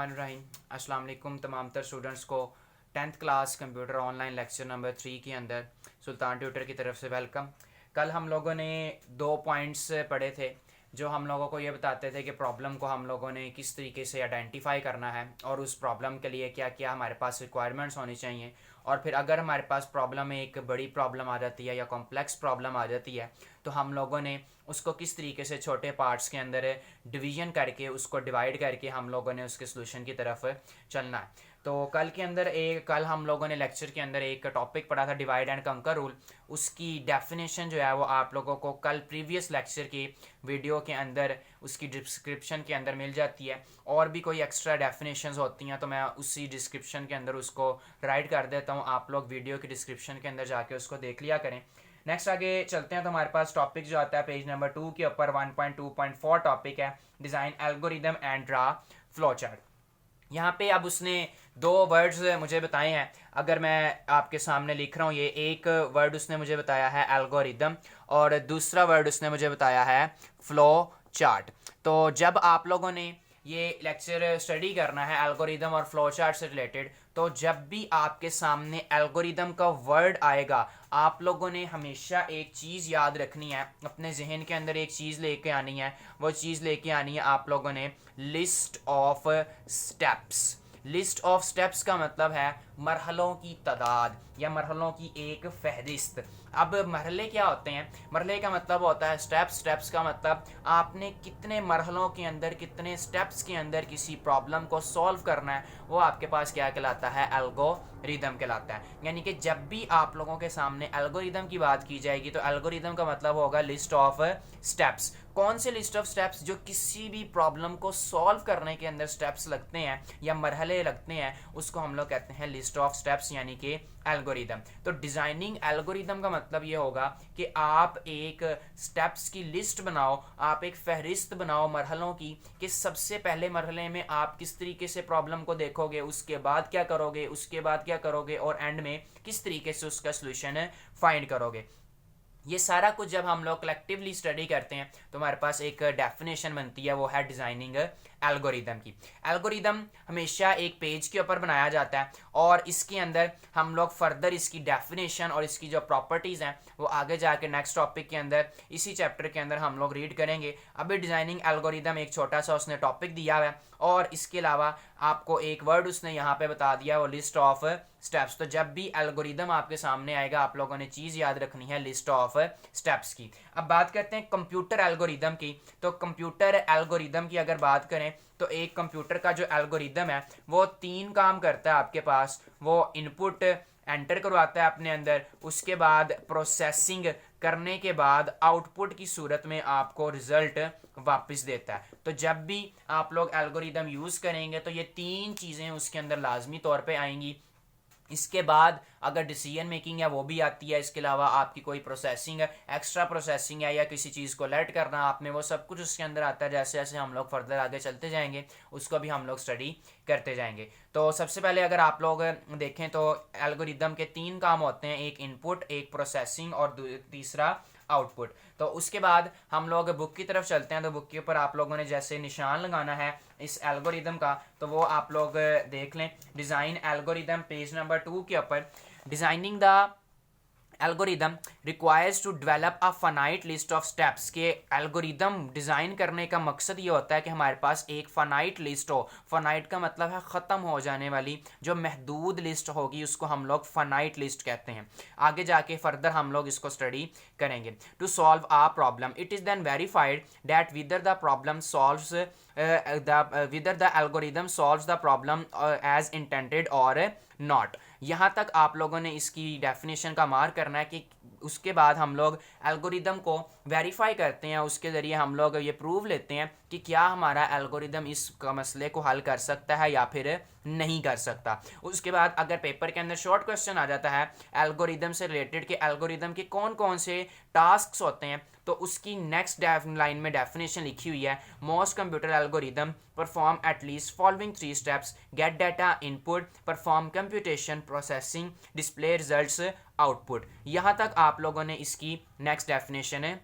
बिस्मिल्लाहिर्रहमानिर्रहीम। अस्सलाम वालेकुम तमाम तर स्टूडेंट्स को 10th class computer online lecture number 3 के अंदर सुल्तान ट्यूटर की तरफ से वेलकम। कल हम लोगों ने 2 पॉइंट्स पढ़े थे जो हम लोगों को ये बताते थे कि प्रॉब्लम को हम लोगों ने किस तरीके से आइडेंटिफाई करना है और उस प्रॉब्लम के लिए क्या क्या हमारे पास रिक्वायरमेंट्स होनी चाहिए, और फिर अगर हमारे पास प्रॉब्लम में एक बड़ी प्रॉब्लम आ जाती है या कॉम्प्लेक्स प्रॉब्लम आ जाती है तो हम लोगों ने उसको किस तरीके से छोटे पार्ट्स के अंदर डिवीजन करके उसको डिवाइड करके हम लोगों ने उसके सोल्यूशन की तरफ चलना है। तो कल हम लोगों ने लेक्चर के अंदर एक टॉपिक पढ़ा था डिवाइड एंड कंकर रूल। उसकी डेफिनेशन जो है वो आप लोगों को कल प्रीवियस लेक्चर की वीडियो के अंदर उसकी डिस्क्रिप्शन के अंदर मिल जाती है। और भी कोई एक्स्ट्रा डेफिनेशंस होती हैं तो मैं उसी डिस्क्रिप्शन के अंदर उसको राइट कर देता हूँ, आप लोग वीडियो की डिस्क्रिप्शन के अंदर जाके उसको देख लिया करें। नेक्स्ट आगे चलते हैं तो हमारे पास टॉपिक जो आता है पेज नंबर 2 के ऊपर 1.2.4 टॉपिक है design algorithm and draw flow chart. यहाँ पे अब उसने 2 वर्ड्स मुझे बताए हैं। अगर मैं आपके सामने लिख रहा हूँ, ये एक वर्ड उसने मुझे बताया है एल्गोरिदम और दूसरा वर्ड उसने मुझे बताया है फ्लो चार्ट। तो जब आप लोगों ने ये लेक्चर स्टडी करना है एल्गोरिदम और फ्लो चार्ट से रिलेटेड, तो जब भी आपके सामने एल्गोरिदम का वर्ड आएगा आप लोगों ने हमेशा एक चीज़ याद रखनी है, अपने जहन के अंदर एक चीज़ लेके आनी है। वो चीज़ लेके आनी है आप लोगों ने list of steps. List of steps का मतलब है मरहलों की तादाद या मरहलों की एक फहरिस्त। अब मरहले क्या होते हैं? मरहले का मतलब होता है स्टेप्स। स्टेप्स का मतलब आपने कितने मरहलों के अंदर, कितने स्टेप्स के अंदर किसी प्रॉब्लम को सॉल्व करना है, वो आपके पास क्या कहलाता है? एल्गोरिदम कहलाता है। यानी कि जब भी आप लोगों के सामने एल्गोरिदम की बात की जाएगी तो एल्गोरिदम का मतलब होगा लिस्ट ऑफ स्टेप्स। कौन से लिस्ट ऑफ स्टेप्स? जो किसी भी प्रॉब्लम को सॉल्व करने के अंदर स्टेप्स लगते हैं या मरहले लगते हैं उसको हम लोग कहते हैं लिस्ट ऑफ स्टेप्स, यानी कि एल्गोरिदम। तो डिजाइनिंग एल्गोरिदम का मतलब ये होगा कि आप एक स्टेप्स की लिस्ट बनाओ, आप एक फहरिस्त बनाओ मरहलों की, कि सबसे पहले मरहले में आप किस तरीके से प्रॉब्लम को देखोगे, उसके बाद क्या करोगे, उसके बाद क्या करोगे और एंड में किस तरीके से उसका सोल्यूशन फाइंड करोगे। ये सारा कुछ जब हम लोग कलेक्टिवली स्टडी करते हैं तो हमारे पास एक डेफिनेशन बनती है, वो है डिजाइनिंग एल्गोरिदम की। एल्गोरिदम हमेशा एक पेज के ऊपर बनाया जाता है और इसके अंदर हम लोग फर्दर इसकी डेफिनेशन और इसकी जो प्रॉपर्टीज़ हैं वो आगे जाके नेक्स्ट टॉपिक के अंदर इसी चैप्टर के अंदर हम लोग रीड करेंगे। अभी डिजाइनिंग एल्गोरिदम एक छोटा सा उसने टॉपिक दिया हुआ है और इसके अलावा आपको एक वर्ड उसने यहाँ पे बता दिया, वो लिस्ट ऑफ स्टेप्स। तो जब भी एल्गोरिदम आपके सामने आएगा आप लोगों ने चीज़ याद रखनी है लिस्ट ऑफ स्टेप्स की। अब बात करते हैं कंप्यूटर एल्गोरिदम की। तो कंप्यूटर एल्गोरिदम की अगर बात करें तो एक कंप्यूटर का जो एल्गोरिदम है वो 3 काम करता है आपके पास। वो इनपुट एंटर करवाता है अपने अंदर, उसके बाद प्रोसेसिंग करने के बाद आउटपुट की सूरत में आपको रिजल्ट वापस देता है। तो जब भी आप लोग एल्गोरिदम यूज़ करेंगे तो ये 3 चीज़ें उसके अंदर लाजमी तौर पे आएंगी। इसके बाद अगर डिसीजन मेकिंग है वो भी आती है। इसके अलावा आपकी कोई प्रोसेसिंग है, एक्स्ट्रा प्रोसेसिंग है या किसी चीज़ को अलर्ट करना आपने, वो सब कुछ उसके अंदर आता है। जैसे जैसे हम लोग फर्दर आगे चलते जाएंगे उसको भी हम लोग स्टडी करते जाएंगे। तो सबसे पहले अगर आप लोग देखें तो एल्गोरिदम के 3 काम होते हैं, एक इनपुट, एक प्रोसेसिंग और तीसरा आउटपुट। तो उसके बाद हम लोग बुक की तरफ चलते हैं। तो बुक के ऊपर आप लोगों ने जैसे निशान लगाना है इस एल्गोरिदम का तो वो आप लोग देख लें। डिज़ाइन एल्गोरिदम पेज नंबर 2 के ऊपर, designing the algorithm requires to develop a finite list of steps. के एल्गोरिदम डिज़ाइन करने का मकसद ये होता है कि हमारे पास एक फाइनाइट लिस्ट हो। फाइनाइट का मतलब है ख़त्म हो जाने वाली, जो महदूद लिस्ट होगी उसको हम लोग फाइनाइट लिस्ट कहते हैं। आगे जाके फर्दर हम लोग इसको स्टडी करेंगे। To solve a problem it is then verified that whether the problem solves whether the algorithm solves the problem as intended or not। यहाँ तक आप लोगों ने इसकी डेफिनेशन का मार करना है कि उसके बाद हम लोग एल्गोरिदम को वेरीफाई करते हैं, उसके ज़रिए हम लोग ये प्रूव लेते हैं कि क्या हमारा एल्गोरिदम इस मसले को हल कर सकता है या फिर नहीं कर सकता। उसके बाद अगर पेपर के अंदर शॉर्ट क्वेश्चन आ जाता है एल्गोरिदम से रिलेटेड कि एल्गोरिदम के कौन कौन से टास्क्स होते हैं, तो उसकी नेक्स्ट लाइन में डेफिनेशन लिखी हुई है, most computer algorithm perform at least following 3 steps, gate data input, perform computation, processing, display results, output. यहाँ तक आप लोगों ने इसकी नेक्स्ट डेफिनेशन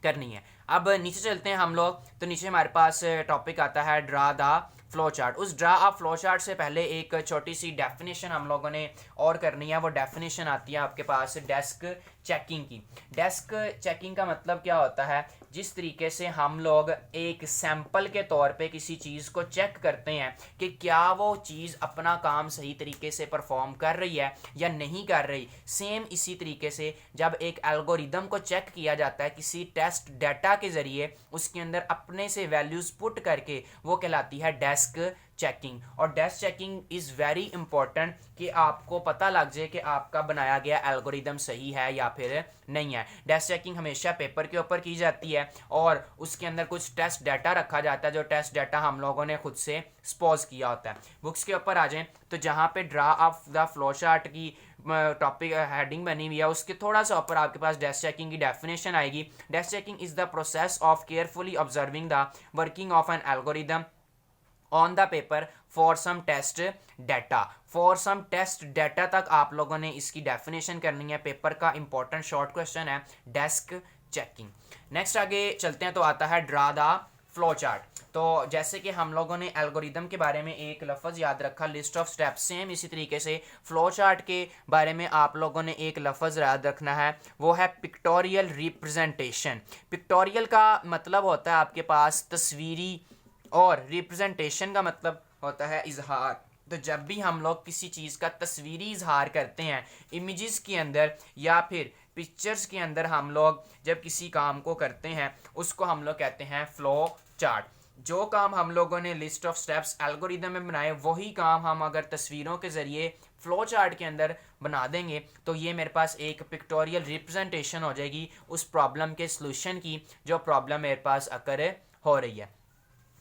करनी है। अब नीचे चलते हैं हम लोग। तो नीचे हमारे पास टॉपिक आता है ड्रा द फ्लो चार्ट। उस ड्रा अ फ्लो चार्ट से पहले एक छोटी सी डेफिनेशन हम लोगों ने और करनी है। वो डेफिनेशन आती है आपके पास डेस्क चेकिंग की। डेस्क चेकिंग का मतलब क्या होता है, जिस तरीके से हम लोग एक सैंपल के तौर पे किसी चीज़ को चेक करते हैं कि क्या वो चीज़ अपना काम सही तरीके से परफॉर्म कर रही है या नहीं कर रही, सेम इसी तरीके से जब एक एल्गोरिदम को चेक किया जाता है किसी टेस्ट डाटा के ज़रिए, उसके अंदर अपने से वैल्यूज़ पुट करके, वो कहलाती है डेस्क चेकिंग। और desk checking is very important कि आपको पता लग जाए कि आपका बनाया गया एल्गोरिदम सही है या फिर नहीं है। डेस्क चेकिंग हमेशा पेपर के ऊपर की जाती है और उसके अंदर कुछ टेस्ट डाटा रखा जाता है, जो टेस्ट डाटा हम लोगों ने खुद से स्पोज किया होता है। बुक्स के ऊपर आ जाएं तो जहाँ पे draw of the flow chart की टॉपिक हेडिंग बनी हुई है, उसके थोड़ा सा ऊपर आपके पास डेस्क चेकिंग की डेफिनेशन आएगी। Desk checking is the process of carefully observing the working of an algorithm on the paper for some test data. For some test data तक आप लोगों ने इसकी डेफिनेशन करनी है। पेपर का इंपॉर्टेंट शॉर्ट क्वेश्चन है डेस्क चेकिंग। नेक्स्ट आगे चलते हैं तो आता है ड्रा द फ्लो चार्ट। तो जैसे कि हम लोगों ने एल्गोरिदम के बारे में एक लफ्ज़ याद रखा, लिस्ट ऑफ स्टेप्स, सेम इसी तरीके से फ्लो चार्ट के बारे में आप लोगों ने एक लफ्ज़ याद रखना है, वो है पिक्टोरियल रिप्रेजेंटेशन। पिक्टोरियल का मतलब होता है आपके पास तस्वीरी और रिप्रेजेंटेशन का मतलब होता है इजहार। तो जब भी हम लोग किसी चीज़ का तस्वीरी इजहार करते हैं इमेजेस के अंदर या फिर पिक्चर्स के अंदर, हम लोग जब किसी काम को करते हैं उसको हम लोग कहते हैं फ्लो चार्ट। जो काम हम लोगों ने लिस्ट ऑफ स्टेप्स एल्गोरिदम में बनाए, वही काम हम अगर तस्वीरों के ज़रिए फ्लो चार्ट के अंदर बना देंगे तो ये मेरे पास एक पिक्टोरियल रिप्रेजेंटेशन हो जाएगी उस प्रॉब्लम के सलूशन की, जो प्रॉब्लम मेरे पास अकर हो रही है।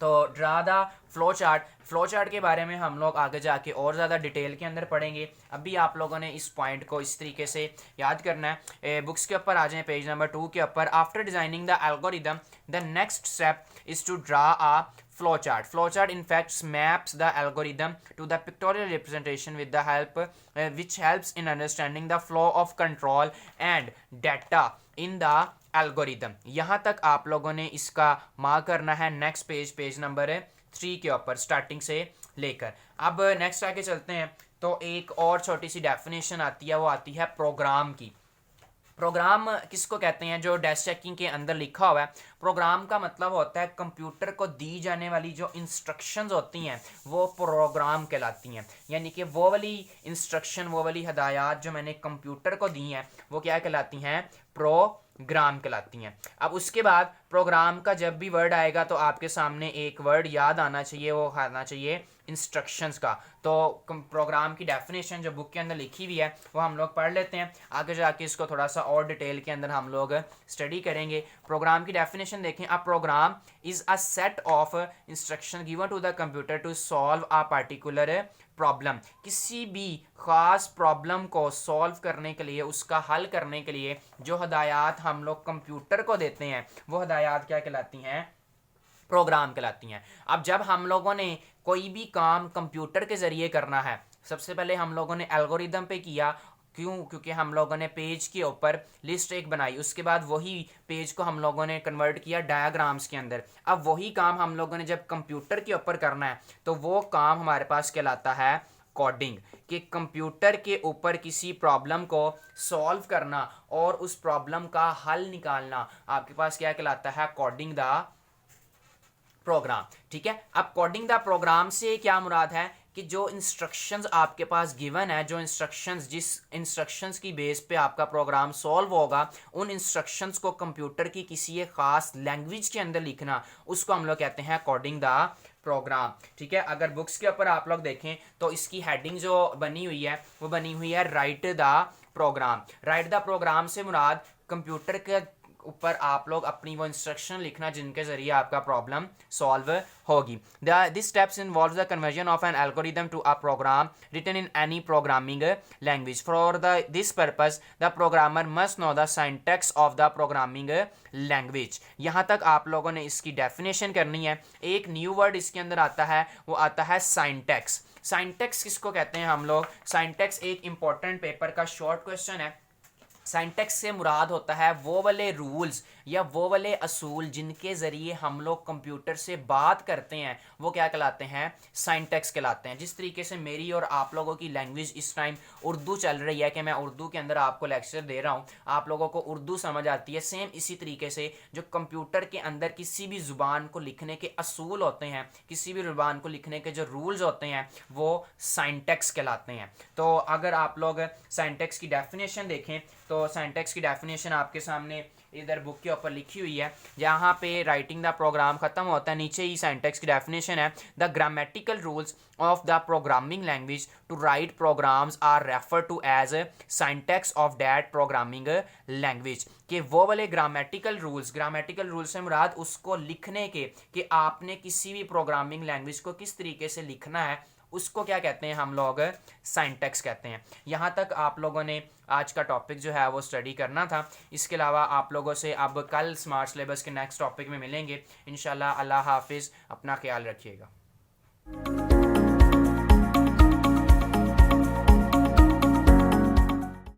तो draw the flow chart. Flow chart के बारे में हम लोग आगे जाके और ज़्यादा डिटेल के अंदर पढ़ेंगे। अभी आप लोगों ने इस पॉइंट को इस तरीके से याद करना है। बुक्स के ऊपर आ जाएं, पेज नंबर 2 के ऊपर। After designing the algorithm the next step is to draw a flow chart. Flow chart in fact maps the algorithm to the pictorial representation with the help which helps in understanding the flow of control and data in the algorithm। यहाँ तक आप लोगों ने इसका mark करना है। Next page number 3 के ऊपर स्टार्टिंग से लेकर। अब नेक्स्ट आगे चलते हैं तो एक और छोटी सी डेफिनेशन आती है, वो आती है प्रोग्राम की। प्रोग्राम किसको कहते हैं? जो डेस्क चेकिंग के अंदर लिखा हुआ है। प्रोग्राम का मतलब होता है कंप्यूटर को दी जाने वाली जो इंस्ट्रक्शंस होती हैं वो प्रोग्राम कहलाती हैं। यानी कि वो वाली इंस्ट्रक्शन, वो वाली हदायत जो मैंने कंप्यूटर को दी हैं वो क्या कहलाती हैं? प्रोग्राम कहलाती हैं। अब उसके बाद प्रोग्राम का जब भी वर्ड आएगा तो आपके सामने एक वर्ड याद आना चाहिए, वो आना चाहिए इंस्ट्रक्शंस का। तो प्रोग्राम की डेफिनेशन जो बुक के अंदर लिखी हुई है वो हम लोग पढ़ लेते हैं, आगे जाके इसको थोड़ा सा और डिटेल के अंदर हम लोग स्टडी करेंगे। प्रोग्राम की डेफिनेशन देखें। A program is a set of instruction given to the computer to solve a particular problem. किसी भी ख़ास प्रॉब्लम को सॉल्व करने के लिए, उसका हल करने के लिए जो हदायत हम लोग कंप्यूटर को देते हैं वो हदायत क्या कहलाती हैं? प्रोग्राम कहलाती हैं। अब जब हम लोगों ने कोई भी काम कंप्यूटर के ज़रिए करना है, सबसे पहले हम लोगों ने एल्गोरिदम पे किया। क्यों? क्योंकि हम लोगों ने पेज के ऊपर लिस्ट एक बनाई, उसके बाद वही पेज को हम लोगों ने कन्वर्ट किया डायग्राम्स के अंदर। अब वही काम हम लोगों ने जब कंप्यूटर के ऊपर करना है तो वो काम हमारे पास कहलाता है कोडिंग। कि कंप्यूटर के ऊपर किसी प्रॉब्लम को सॉल्व करना और उस प्रॉब्लम का हल निकालना आपके पास क्या कहलाता है? Coding the program. ठीक है। अब कोडिंग द प्रोग्राम से क्या मुराद है कि जो इंस्ट्रक्शंस आपके पास गिवन है, जो इंस्ट्रक्शंस, जिस इंस्ट्रक्शंस की बेस पे आपका प्रोग्राम सॉल्व होगा, उन इंस्ट्रक्शंस को कंप्यूटर की किसी एक खास लैंग्वेज के अंदर लिखना, उसको हम लोग कहते हैं कोडिंग द प्रोग्राम। ठीक है। अगर बुक्स के ऊपर आप लोग देखें तो इसकी हेडिंग जो बनी हुई है वो बनी हुई है write the program. Write the program से मुराद कंप्यूटर के ऊपर आप लोग अपनी वो इंस्ट्रक्शन लिखना जिनके जरिए आपका प्रॉब्लम सॉल्व होगी। This steps involve the conversion of an algorithm to a program written in any programming language. For this purpose the programmer must know the syntax of the programming language. यहाँ तक आप लोगों ने इसकी definition करनी है। एक न्यू वर्ड इसके अंदर आता है, वो आता है सिंटैक्स। सिंटैक्स किसको कहते हैं हम लोग? सिंटैक्स एक इंपॉर्टेंट पेपर का शॉर्ट क्वेश्चन है। साइंटेक्स से मुराद होता है वो वाले रूल्स या वो वाले असूल जिनके ज़रिए हम लोग कंप्यूटर से बात करते हैं, वो क्या कहलाते हैं, साइंटेक्स कहलाते हैं। जिस तरीके से मेरी और आप लोगों की लैंग्वेज इस टाइम उर्दू चल रही है कि मैं उर्दू के अंदर आपको लेक्चर दे रहा हूँ, आप लोगों को उर्दू समझ आती है, सेम इसी तरीके से जो कंप्यूटर के अंदर किसी भी ज़ुबान को लिखने के असूल होते हैं, किसी भी ज़ुबान को लिखने के जो रूल्स होते हैं, वो साइंटेक्स कहलाते हैं। तो अगर आप लोग साइंटेक्स की डेफिनेशन देखें तो साइंटेक्स की डेफिनेशन आपके सामने इधर बुक के ऊपर लिखी हुई है, जहाँ पे राइटिंग द प्रोग्राम ख़त्म होता है, नीचे ही साइंटेक्स की डेफिनेशन है, the grammatical rules of the programming language to write programs are refer to as syntax of that programming language. कि वो वाले ग्रामेटिकल रूल्स से मुराद उसको लिखने के, कि आपने किसी भी प्रोग्रामिंग लैंग्वेज को किस तरीके से लिखना है, उसको क्या कहते हैं हम लोग, साइंटेक्स कहते हैं। यहाँ तक आप लोगों ने आज का टॉपिक जो है वो स्टडी करना था। इसके अलावा आप लोगों से अब कल स्मार्ट सिलेबस के नेक्स्ट टॉपिक में मिलेंगे इंशाल्लाह। अल्लाह हाफिज़, अपना ख्याल रखिएगा।